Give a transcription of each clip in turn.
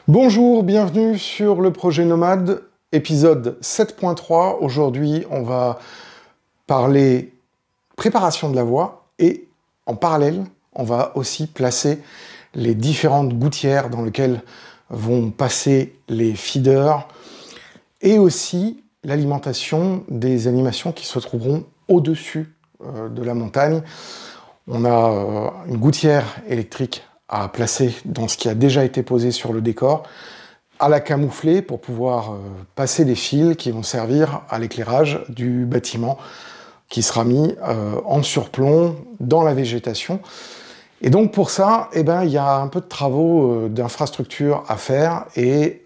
Bonjour, bienvenue sur le projet Nomade, épisode 7.3. Aujourd'hui, on va parler préparation de la voie et en parallèle, on va aussi placer les différentes gouttières dans lesquelles vont passer les feeders et aussi l'alimentation des animations qui se trouveront au-dessus de la montagne. On a une gouttière électrique à placer dans ce qui a déjà été posé sur le décor, à la camoufler pour pouvoir passer des fils qui vont servir à l'éclairage du bâtiment qui sera mis en surplomb dans la végétation. Et donc pour ça, il y a un peu de travaux d'infrastructure à faire et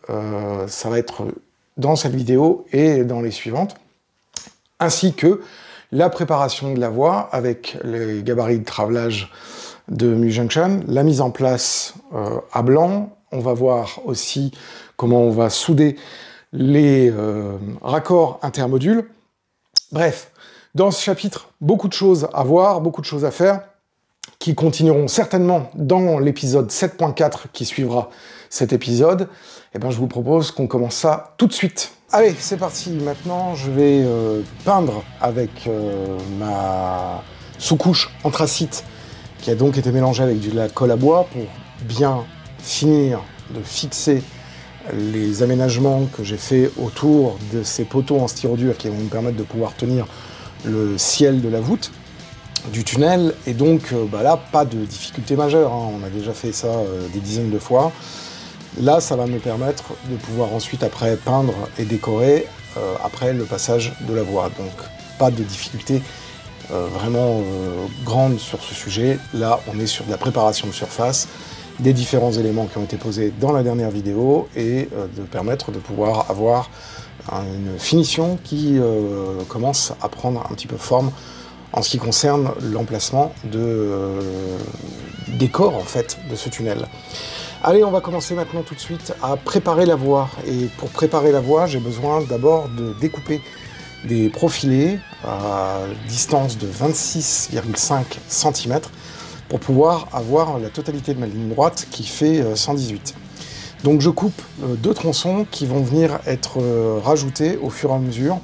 ça va être dans cette vidéo et dans les suivantes, ainsi que la préparation de la voie avec les gabarits de travelage de MuJunction, la mise en place à blanc. On va voir aussi comment on va souder les raccords intermodules. Bref, dans ce chapitre, beaucoup de choses à voir, beaucoup de choses à faire, qui continueront certainement dans l'épisode 7.4 qui suivra cet épisode. Je vous propose qu'on commence ça tout de suite. Allez, c'est parti. Maintenant, je vais peindre avec ma sous-couche anthracite qui a donc été mélangée avec de la colle à bois pour bien finir de fixer les aménagements que j'ai fait autour de ces poteaux en styrodure qui vont me permettre de pouvoir tenir le ciel de la voûte du tunnel. Et donc là, pas de difficulté majeure, hein. On a déjà fait ça des dizaines de fois. Là, ça va me permettre de pouvoir ensuite après peindre et décorer après le passage de la voie. Donc pas de difficulté vraiment grande sur ce sujet. Là, on est sur de la préparation de surface, des différents éléments qui ont été posés dans la dernière vidéo et de permettre de pouvoir avoir une finition qui commence à prendre un petit peu forme en ce qui concerne l'emplacement des corps en fait de ce tunnel. Allez, on va commencer maintenant tout de suite à préparer la voie. Et pour préparer la voie, j'ai besoin d'abord de découper des profilés à distance de 26,5 cm pour pouvoir avoir la totalité de ma ligne droite qui fait 118. Donc je coupe deux tronçons qui vont venir être rajoutés au fur et à mesure,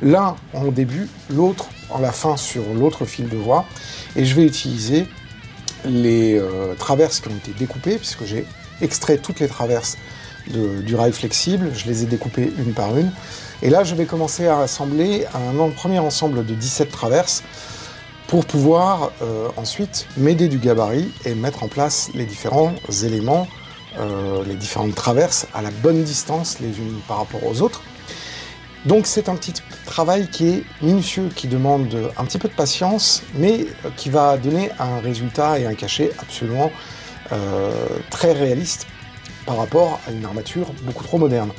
l'un en début, l'autre en la fin sur l'autre fil de voie, et je vais utiliser les traverses qui ont été découpées, puisque j'ai extrait toutes les traverses du rail flexible, je les ai découpées une par une, et là je vais commencer à assembler un premier ensemble de 17 traverses pour pouvoir ensuite m'aider du gabarit et mettre en place les différents éléments, les différentes traverses à la bonne distance les unes par rapport aux autres. Donc c'est un petit travail qui est minutieux, qui demande un petit peu de patience, mais qui va donner un résultat et un cachet absolument très réaliste par rapport à une armature beaucoup trop moderne.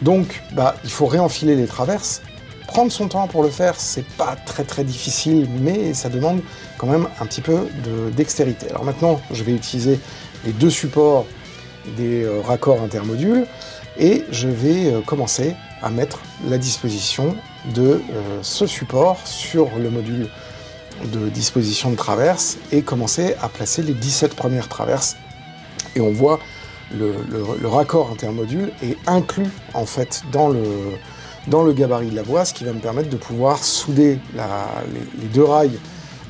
Donc il faut réenfiler les traverses, prendre son temps pour le faire, c'est pas très difficile, mais ça demande quand même un petit peu de dextérité. Alors maintenant, je vais utiliser les deux supports des raccords intermodules, et je vais commencer à mettre la disposition de ce support sur le module de disposition de traverse et commencer à placer les 17 premières traverses. Et on voit le raccord intermodule est inclus en fait dans le gabarit de la voie, ce qui va me permettre de pouvoir souder les deux rails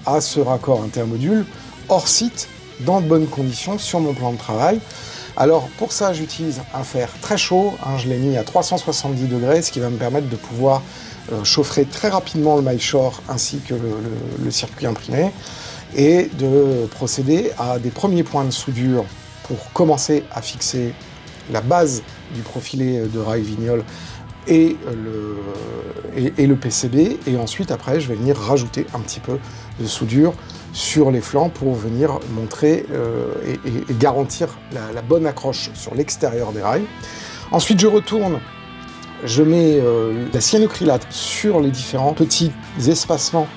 à ce raccord intermodule hors site, dans de bonnes conditions sur mon plan de travail. Alors pour ça, j'utilise un fer très chaud, je l'ai mis à 370 degrés, ce qui va me permettre de pouvoir chauffer très rapidement le maillechort ainsi que le circuit imprimé, et de procéder à des premiers points de soudure pour commencer à fixer la base du profilé de rail Vignol et le PCB, et ensuite après je vais venir rajouter un petit peu de soudure sur les flancs pour venir montrer et garantir la bonne accroche sur l'extérieur des rails. Ensuite je retourne, je mets la cyanocrylate sur les différents petits espacements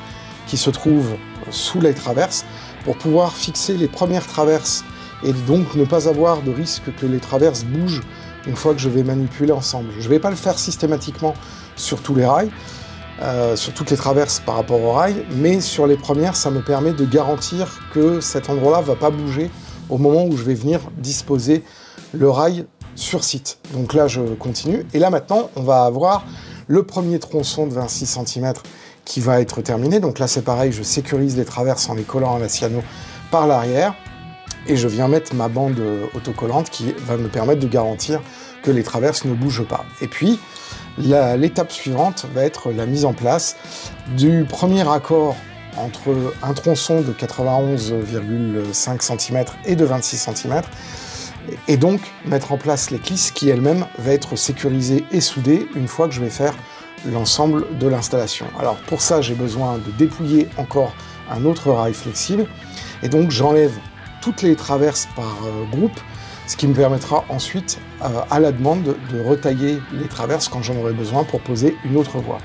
qui se trouvent sous les traverses pour pouvoir fixer les premières traverses et donc ne pas avoir de risque que les traverses bougent une fois que je vais manipuler ensemble. Je ne vais pas le faire systématiquement sur tous les rails, sur toutes les traverses par rapport aux rails, mais sur les premières, ça me permet de garantir que cet endroit-là ne va pas bouger au moment où je vais venir disposer le rail sur site. Donc là, je continue. Et là, maintenant, on va avoir le premier tronçon de 26 cm qui va être terminé. Donc là, c'est pareil, je sécurise les traverses en les collant à la cyano par l'arrière. Et je viens mettre ma bande autocollante qui va me permettre de garantir que les traverses ne bougent pas. Et puis, l'étape suivante va être la mise en place du premier raccord entre un tronçon de 91,5 cm et de 26 cm, et donc mettre en place l'éclisse qui elle-même va être sécurisée et soudée une fois que je vais faire l'ensemble de l'installation. Alors pour ça, j'ai besoin de dépouiller encore un autre rail flexible, et donc j'enlève toutes les traverses par groupe, ce qui me permettra ensuite, à la demande, de retailler les traverses quand j'en aurai besoin pour poser une autre voie.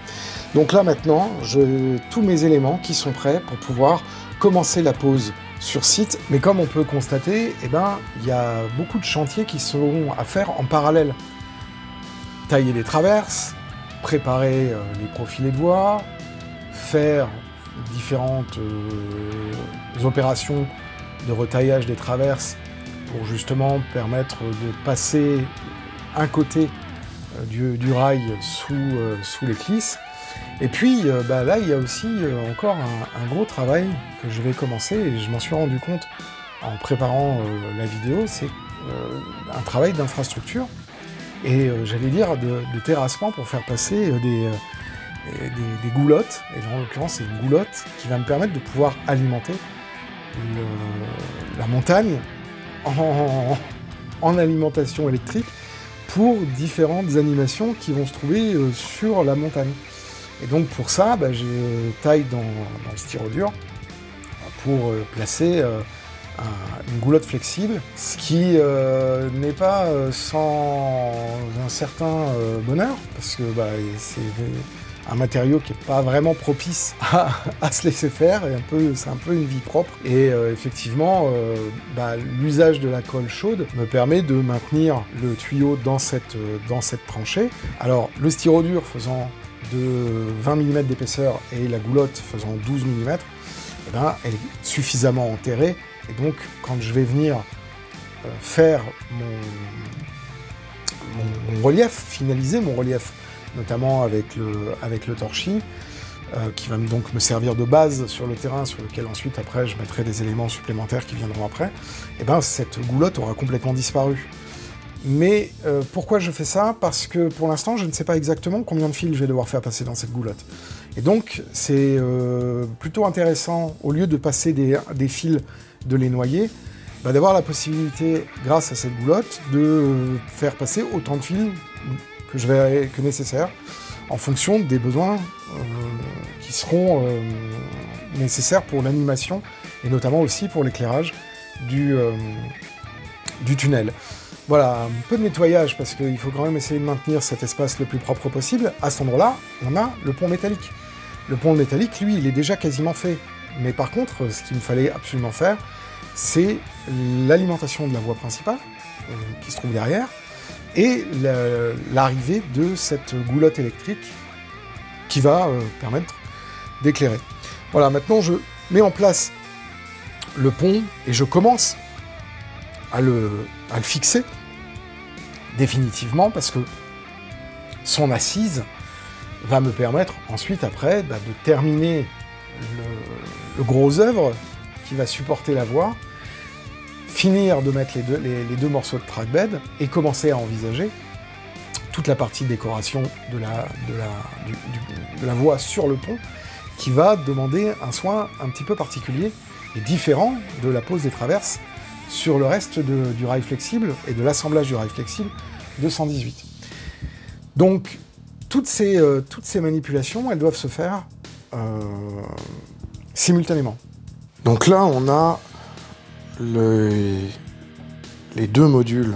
Donc là maintenant, j'ai tous mes éléments qui sont prêts pour pouvoir commencer la pose sur site. Mais comme on peut constater, il y a beaucoup de chantiers qui sont à faire en parallèle. Tailler les traverses, préparer les profilés de voie, faire différentes opérations de retaillage des traverses pour justement permettre de passer un côté du rail sous l'éclisse. Et puis là, il y a aussi encore un gros travail que je vais commencer, et je m'en suis rendu compte en préparant la vidéo, c'est un travail d'infrastructure, et j'allais dire de terrassement pour faire passer des goulottes, et en l'occurrence c'est une goulotte qui va me permettre de pouvoir alimenter la montagne en alimentation électrique pour différentes animations qui vont se trouver sur la montagne. Et donc pour ça, je taille dans le styrodure pour placer une goulotte flexible, ce qui n'est pas sans un certain bonheur, parce que c'est un matériau qui n'est pas vraiment propice à se laisser faire, et c'est un peu une vie propre. Et effectivement, l'usage de la colle chaude me permet de maintenir le tuyau dans cette tranchée. Alors le styrodure faisant de 20 mm d'épaisseur et la goulotte faisant 12 mm, elle est suffisamment enterrée, et donc quand je vais venir faire mon relief, finaliser mon relief, notamment avec le torchis, qui va donc me servir de base sur le terrain, sur lequel ensuite après je mettrai des éléments supplémentaires qui viendront après, cette goulotte aura complètement disparu. Mais pourquoi je fais ça? Parce que pour l'instant, je ne sais pas exactement combien de fils je vais devoir faire passer dans cette goulotte. Et donc, c'est plutôt intéressant, au lieu de passer des fils, de les noyer, d'avoir la possibilité, grâce à cette goulotte, de faire passer autant de fils que nécessaire, en fonction des besoins qui seront nécessaires pour l'animation, et notamment aussi pour l'éclairage du tunnel. Voilà, un peu de nettoyage, parce qu'il faut quand même essayer de maintenir cet espace le plus propre possible. À cet endroit-là, on a le pont métallique. Le pont métallique, lui, il est déjà quasiment fait. Mais par contre, ce qu'il me fallait absolument faire, c'est l'alimentation de la voie principale, qui se trouve derrière, et l'arrivée de cette goulotte électrique qui va permettre d'éclairer. Voilà, maintenant je mets en place le pont, et je commence à le fixer définitivement, parce que son assise va me permettre ensuite après de terminer le gros œuvre qui va supporter la voie, finir de mettre les deux morceaux de trackbed et commencer à envisager toute la partie décoration de la voie sur le pont, qui va demander un soin un petit peu particulier et différent de la pose des traverses sur le reste du rail flexible et de l'assemblage du rail flexible de 118. Donc, toutes ces manipulations, elles doivent se faire simultanément. Donc là, on a les deux modules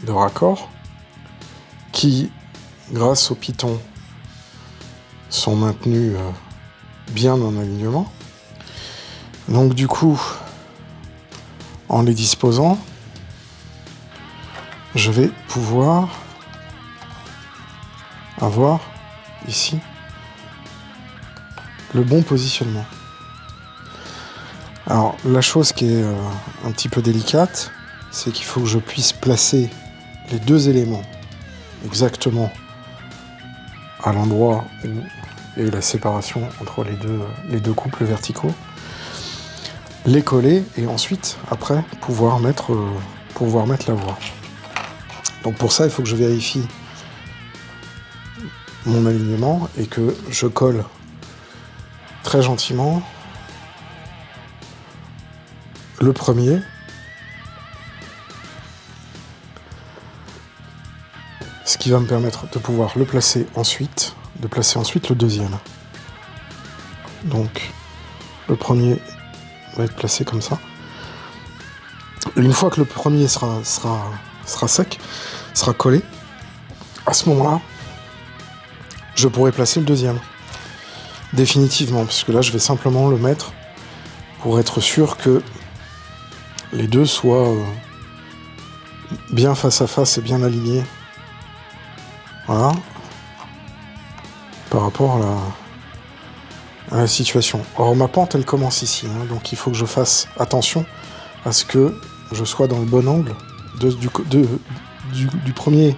de raccord qui, grâce au piton, sont maintenus bien en alignement. Donc du coup, en les disposant, je vais pouvoir avoir ici le bon positionnement. Alors la chose qui est un petit peu délicate, c'est qu'il faut que je puisse placer les deux éléments exactement à l'endroit où est la séparation entre les deux couples verticaux, les coller et ensuite, après, pouvoir mettre la voie. Donc pour ça, il faut que je vérifie mon alignement et que je colle très gentiment le premier, ce qui va me permettre de pouvoir le placer ensuite, le deuxième. Donc le premier va être placé comme ça. Et une fois que le premier sera sec, sera collé, à ce moment-là, je pourrai placer le deuxième. Définitivement, puisque là je vais simplement le mettre pour être sûr que les deux soient bien face à face et bien alignés. Voilà. Par rapport à la situation. Or ma pente elle commence ici, hein, donc il faut que je fasse attention à ce que je sois dans le bon angle du premier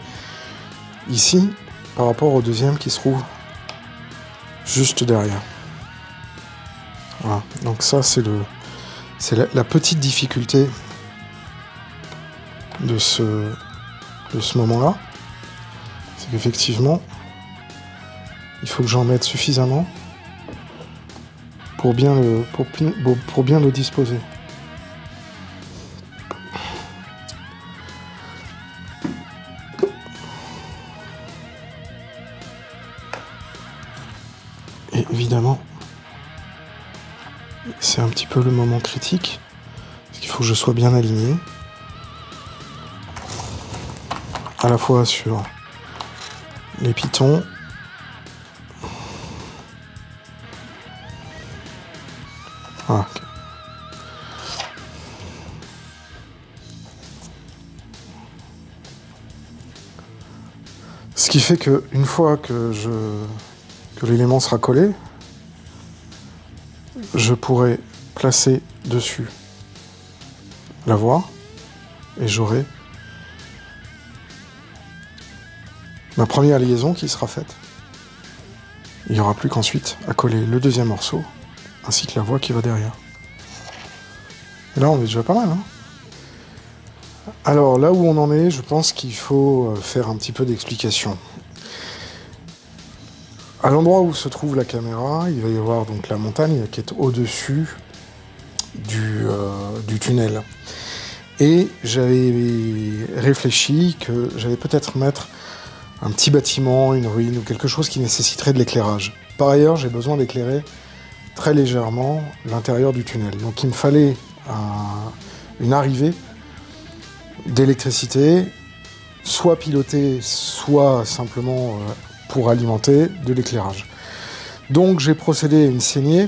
ici par rapport au deuxième qui se trouve juste derrière. Voilà, donc ça c'est la petite difficulté de ce moment-là. C'est qu'effectivement, il faut que j'en mette suffisamment pour bien le disposer. Et évidemment, c'est un petit peu le moment critique, parce qu'il faut que je sois bien aligné, à la fois sur les pitons, voilà. Ce qui fait que une fois que l'élément sera collé, je pourrai placer dessus la voie et j'aurai ma première liaison qui sera faite. Il n'y aura plus qu'ensuite à coller le deuxième morceau ainsi que la voie qui va derrière. Et là on est déjà pas mal, hein. Alors là où on en est, je pense qu'il faut faire un petit peu d'explication. À l'endroit où se trouve la caméra, il va y avoir donc la montagne qui est au-dessus du tunnel. Et j'avais réfléchi que j'allais peut-être mettre un petit bâtiment, une ruine ou quelque chose qui nécessiterait de l'éclairage. Par ailleurs, j'ai besoin d'éclairer très légèrement l'intérieur du tunnel. Donc il me fallait une arrivée d'électricité, soit pilotée, soit simplement pour alimenter de l'éclairage. Donc j'ai procédé à une saignée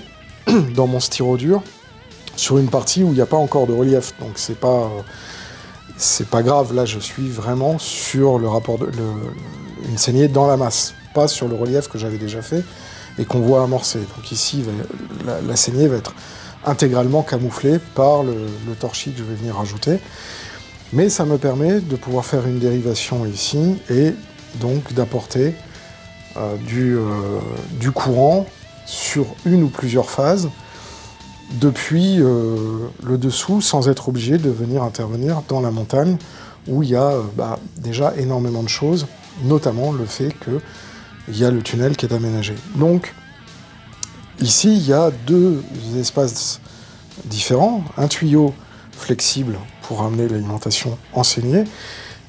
dans mon styro dur sur une partie où il n'y a pas encore de relief. Donc c'est pas grave, là je suis vraiment sur une saignée dans la masse, pas sur le relief que j'avais déjà fait et qu'on voit amorcer. Donc ici, la saignée va être intégralement camouflée par le torchis que je vais venir rajouter. Mais ça me permet de pouvoir faire une dérivation ici et donc d'apporter du courant sur une ou plusieurs phases depuis le dessous sans être obligé de venir intervenir dans la montagne où il y a déjà énormément de choses, notamment le fait qu'il y a le tunnel qui est aménagé. Donc ici il y a deux espaces différents, un tuyau flexible pour amener l'alimentation en saignée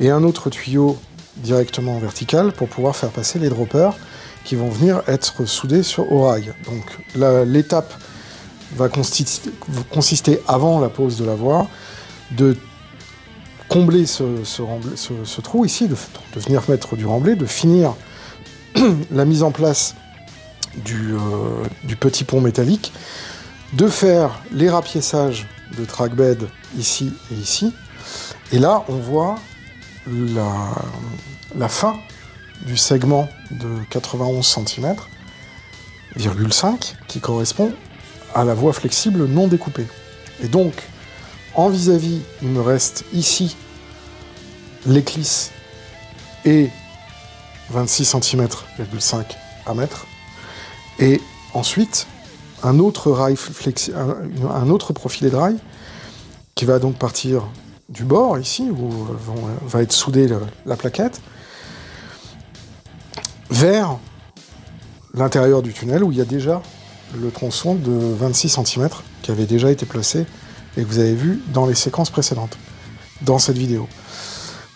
et un autre tuyau directement vertical pour pouvoir faire passer les droppers qui vont venir être soudés au rail. Donc l'étape va consister avant la pose de la voie de combler ce trou ici, de venir mettre du remblai, de finir la mise en place du petit pont métallique, de faire les rapiessages de trackbed ici et ici, et là on voit la fin du segment de 91 cm,5 qui correspond à la voie flexible non découpée. Et donc, en vis-à-vis, il me reste ici l'éclisse et 26 cm,5 à mètre. Et ensuite, un autre profilé de rail qui va donc partir du bord, ici, où va être soudée la plaquette, vers l'intérieur du tunnel, où il y a déjà le tronçon de 26 cm qui avait déjà été placé et que vous avez vu dans les séquences précédentes, dans cette vidéo.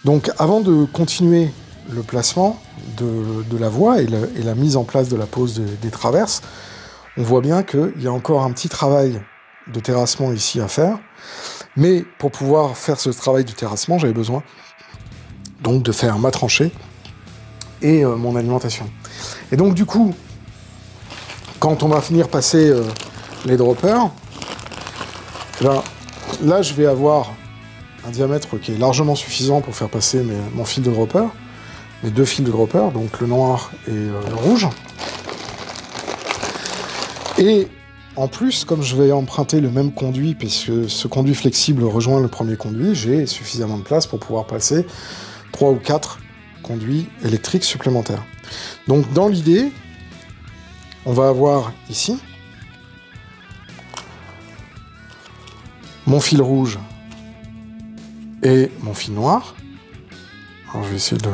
Donc, avant de continuer le placement de la voie et la mise en place de la pose des traverses, on voit bien qu'il y a encore un petit travail de terrassement ici à faire. Mais pour pouvoir faire ce travail de terrassement, j'avais besoin donc de faire ma tranchée et mon alimentation. Et donc du coup, quand on va venir passer les droppers, là je vais avoir un diamètre qui est largement suffisant pour faire passer mon fil de dropper, mes deux fils de dropper, donc le noir et le rouge. Et en plus, comme je vais emprunter le même conduit, puisque ce conduit flexible rejoint le premier conduit, j'ai suffisamment de place pour pouvoir passer 3 ou 4 conduits électriques supplémentaires. Donc dans l'idée, on va avoir ici mon fil rouge et mon fil noir. Alors je vais essayer de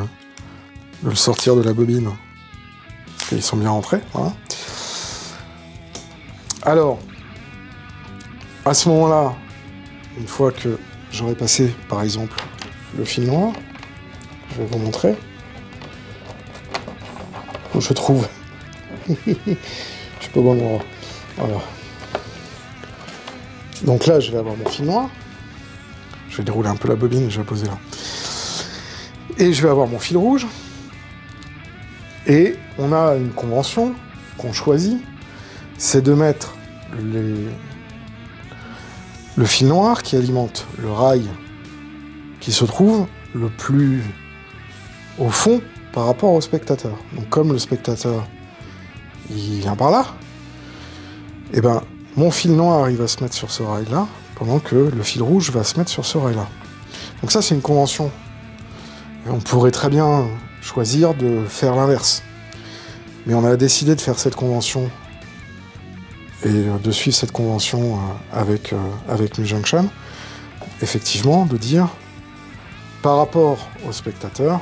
le sortir de la bobine, parce qu'ils sont bien rentrés, voilà. Alors, à ce moment-là, une fois que j'aurai passé, par exemple, le fil noir, je vais vous montrer. Où je trouve. Je suis pas au bon endroit. Voilà. Donc là, je vais avoir mon fil noir. Je vais dérouler un peu la bobine et je vais la poser là. Et je vais avoir mon fil rouge. Et on a une convention qu'on choisit, c'est de mettre le fil noir qui alimente le rail qui se trouve le plus au fond par rapport au spectateur. Donc comme le spectateur il vient par là, et ben mon fil noir il va se mettre sur ce rail là, pendant que le fil rouge va se mettre sur ce rail là. Donc ça c'est une convention. Et on pourrait très bien choisir de faire l'inverse. Mais on a décidé de faire cette convention et de suivre cette convention avec MuJunction, effectivement, de dire, par rapport au spectateur,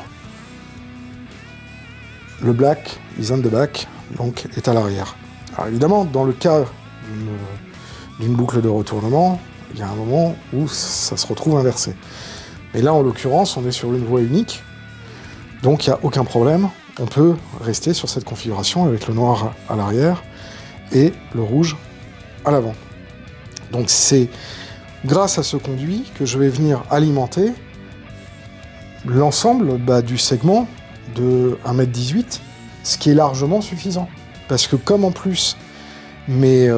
le black is on the back, donc est à l'arrière. Alors évidemment, dans le cas d'une boucle de retournement, il y a un moment où ça se retrouve inversé. Mais là, en l'occurrence, on est sur une voie unique, donc il n'y a aucun problème, on peut rester sur cette configuration avec le noir à l'arrière, et le rouge à l'avant. Donc c'est grâce à ce conduit que je vais venir alimenter l'ensemble du segment de 1,18 m, ce qui est largement suffisant. Parce que comme en plus mes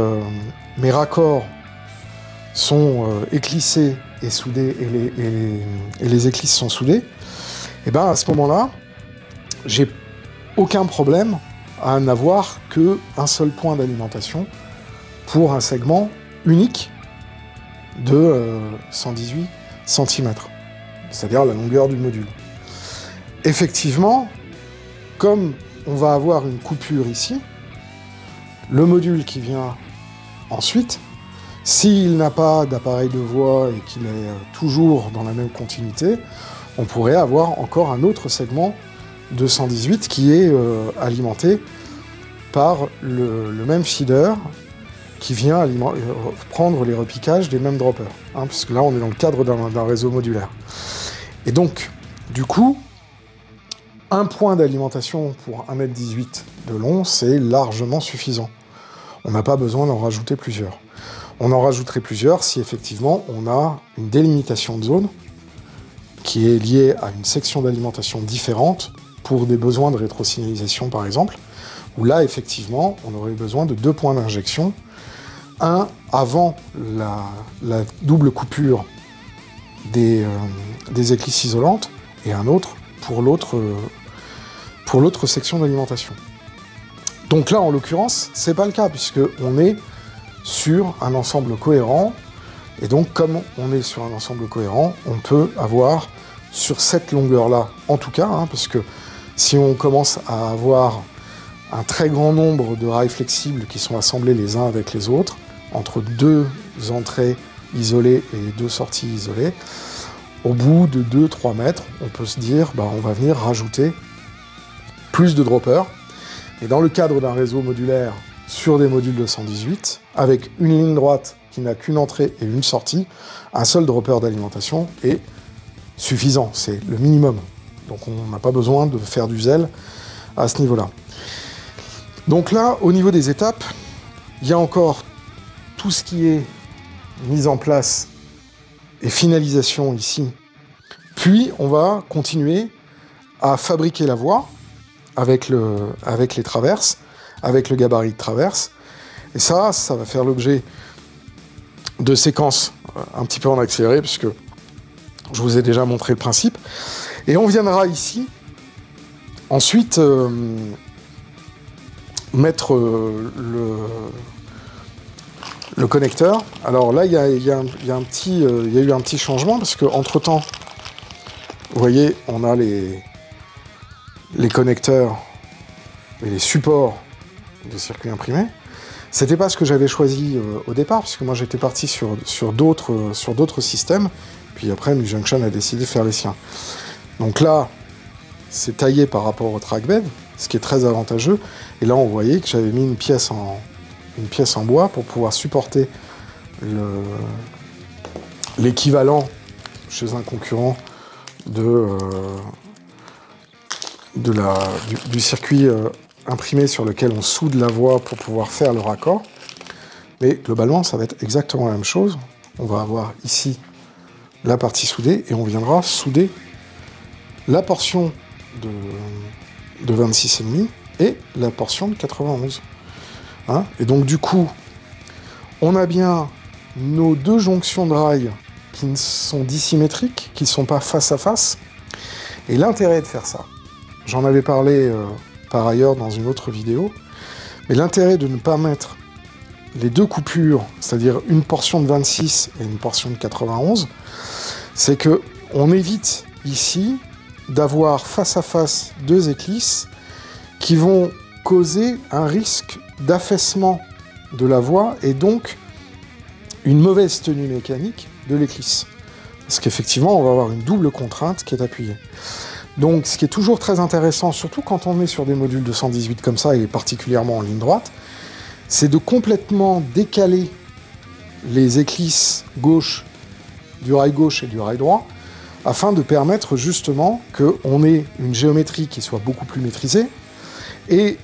raccords sont éclissés et soudés, et les éclisses sont soudées, et ben à ce moment-là, j'ai aucun problème à n'avoir qu'un seul point d'alimentation pour un segment unique de 118 cm, c'est-à-dire la longueur du module. Effectivement, comme on va avoir une coupure ici, le module qui vient ensuite, s'il n'a pas d'appareil de voie et qu'il est toujours dans la même continuité, on pourrait avoir encore un autre segment de 118 qui est alimenté par le même feeder qui vient prendre les repiquages des mêmes droppers, hein, puisque là on est dans le cadre d'un réseau modulaire. Et donc, du coup, un point d'alimentation pour 1,18 m de long, c'est largement suffisant. On n'a pas besoin d'en rajouter plusieurs. On en rajouterait plusieurs si effectivement on a une délimitation de zone qui est liée à une section d'alimentation différente pour des besoins de rétrosignalisation par exemple, où là effectivement on aurait besoin de 2 points d'injection, un avant la double coupure des éclisses isolantes et un autre pour l'autre section d'alimentation. Donc là en l'occurrence c'est pas le cas puisque on est sur un ensemble cohérent, et donc comme on est sur un ensemble cohérent, on peut avoir sur cette longueur-là, en tout cas, hein, parce que si on commence à avoir un très grand nombre de rails flexibles qui sont assemblés les uns avec les autres, entre deux entrées isolées et deux sorties isolées, au bout de 2-3 mètres, on peut se dire, bah, on va venir rajouter plus de droppers. Et dans le cadre d'un réseau modulaire sur des modules de 118, avec une ligne droite qui n'a qu'une entrée et une sortie, un seul dropper d'alimentation est suffisant, c'est le minimum. Donc on n'a pas besoin de faire du zèle à ce niveau-là. Donc là, au niveau des étapes, il y a encore tout ce qui est mise en place et finalisation ici. Puis on va continuer à fabriquer la voie avec les traverses, avec le gabarit de traverse. Et ça va faire l'objet de séquences un petit peu en accéléré, puisque je vous ai déjà montré le principe. Et on viendra ici, ensuite, mettre le connecteur. Alors là, il y a eu un petit changement, parce qu'entre-temps, vous voyez, on a les connecteurs et les supports de circuits imprimés. C'était pas ce que j'avais choisi au départ, parce que moi j'étais parti sur d'autres systèmes, puis après MuJunction a décidé de faire les siens. Donc là, c'est taillé par rapport au trackbed, ce qui est très avantageux, et là on voyait que j'avais mis une pièce en bois pour pouvoir supporter l'équivalent chez un concurrent du circuit imprimé sur lequel on soude la voie pour pouvoir faire le raccord. Mais globalement, ça va être exactement la même chose. On va avoir ici la partie soudée et on viendra souder la portion de 26,5 et la portion de 91. Hein, et donc du coup, on a bien nos deux jonctions de rails qui sont dissymétriques, qui ne sont pas face à face. Et l'intérêt de faire ça, j'en avais parlé par ailleurs dans une autre vidéo, mais l'intérêt de ne pas mettre les deux coupures, c'est-à-dire une portion de 26 et une portion de 91, c'est que on évite ici d'avoir face à face deux éclisses qui vont causer un risque d'affaissement de la voie et donc une mauvaise tenue mécanique de l'éclisse. Parce qu'effectivement, on va avoir une double contrainte qui est appuyée. Donc, ce qui est toujours très intéressant, surtout quand on est sur des modules de 118 comme ça, et particulièrement en ligne droite, c'est de complètement décaler les éclisses gauche du rail gauche et du rail droit, afin de permettre justement qu'on ait une géométrie qui soit beaucoup plus maîtrisée, et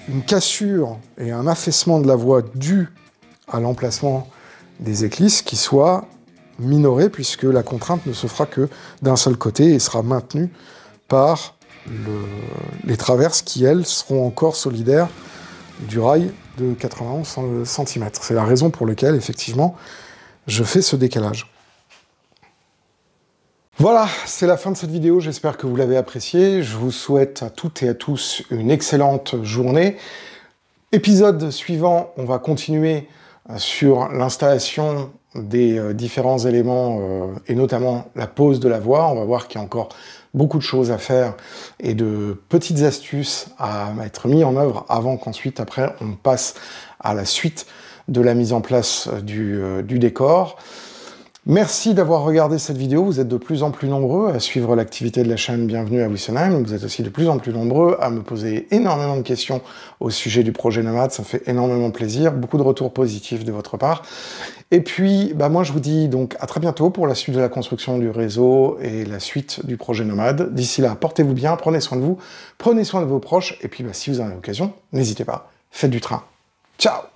une cassure et un affaissement de la voie dû à l'emplacement des éclisses qui soit minoré, puisque la contrainte ne se fera que d'un seul côté et sera maintenue par les traverses qui, elles, seront encore solidaires du rail de 91 cm. C'est la raison pour laquelle, effectivement, je fais ce décalage. Voilà, c'est la fin de cette vidéo, j'espère que vous l'avez appréciée. Je vous souhaite à toutes et à tous une excellente journée. Épisode suivant, on va continuer sur l'installation des différents éléments et notamment la pose de la voie. On va voir qu'il y a encore beaucoup de choses à faire et de petites astuces à être mis en œuvre avant qu'ensuite, après, on passe à la suite de la mise en place du décor. Merci d'avoir regardé cette vidéo, vous êtes de plus en plus nombreux à suivre l'activité de la chaîne Bienvenue à Wessenheim, vous êtes aussi de plus en plus nombreux à me poser énormément de questions au sujet du projet Nomade, ça fait énormément plaisir, beaucoup de retours positifs de votre part. Et puis, moi je vous dis donc à très bientôt pour la suite de la construction du réseau et la suite du projet Nomade. D'ici là, portez-vous bien, prenez soin de vous, prenez soin de vos proches, et puis si vous en avez l'occasion, n'hésitez pas, faites du train. Ciao!